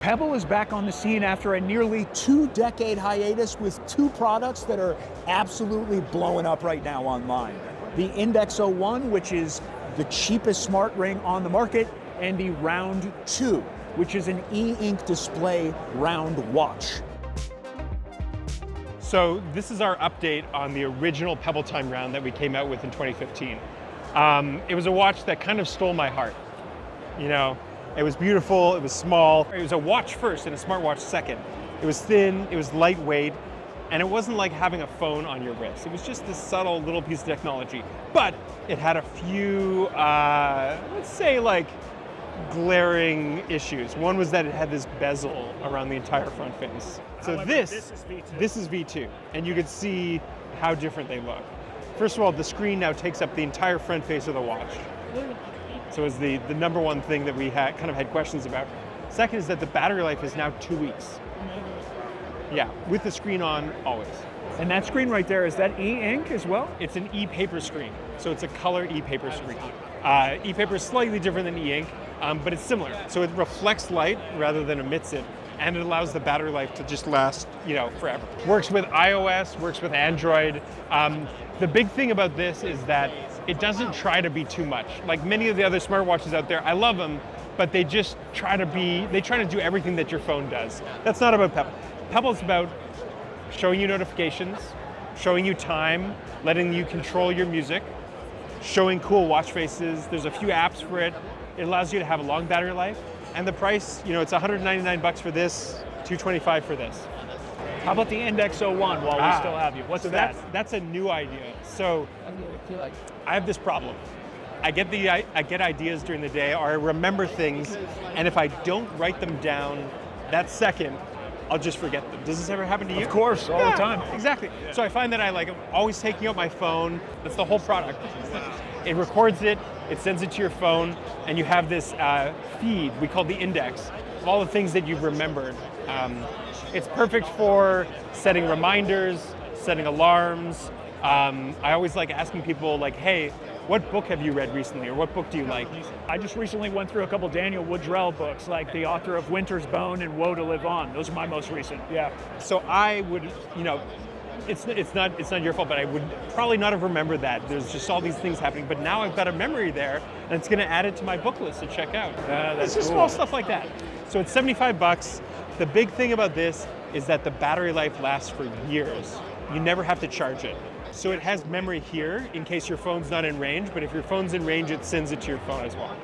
Pebble is back on the scene after a nearly 2-decade hiatus with two products that are absolutely blowing up right now online. The Index 01, which is the cheapest smart ring on the market, and the Round 2, which is an e-ink display round watch. So this is our update on the original Pebble Time Round that we came out with in 2015. It was a watch that kind of stole my heart. You know, it was beautiful, it was small. It was a watch first and a smartwatch second. It was thin, it was lightweight, and it wasn't like having a phone on your wrist. It was just this subtle little piece of technology. But it had a few, let's say like glaring issues. One was that it had this bezel around the entire front face. So However, this is V2. This is V2, and you could see how different they look. First of all, the screen now takes up the entire front face of the watch. So it's the number one thing that we kind of had questions about. Second is that the battery life is now 2 weeks. Yeah, with the screen on always. And that screen right there, is that e-ink as well? It's an e-paper screen, so it's a color e-paper screen. E-paper is slightly different than e-ink, but it's similar. So it reflects light rather than emits it, and it allows the battery life to just last, forever. Works with iOS, works with Android. The big thing about this is that it doesn't try to be too much. Like many of the other smartwatches out there, I love them, but they just try to do everything that your phone does. That's not about Pebble. Pebble's about showing you notifications, showing you time, letting you control your music, showing cool watch faces. There's a few apps for it. It allows you to have a long battery life. And the price, it's $199 for this, $225 for this. How about the Index 01 while we still have you? What's that? That's a new idea. So I have this problem. I get ideas during the day, or I remember things, and if I don't write them down that second, I'll just forget them. Does this ever happen to you? Of course, all the time. Exactly. So I find that I'm always taking out my phone. That's the whole product. It records it, it sends it to your phone, and you have this feed we call the Index of all the things that you've remembered. It's perfect for setting reminders, setting alarms. I always like asking people hey, what book have you read recently, or what book do you like? I just recently went through a couple Daniel Woodrell books, like the author of Winter's Bone and Woe to Live On. Those are my most recent. Yeah. So I would, it's not your fault, but I would probably not have remembered that. There's just all these things happening, but now I've got a memory there, and it's going to add it to my book list to check out. That's it's just cool. Small stuff like that. So it's $75. The big thing about this is that the battery life lasts for years. You never have to charge it. So it has memory here in case your phone's not in range, but if your phone's in range, it sends it to your phone as well.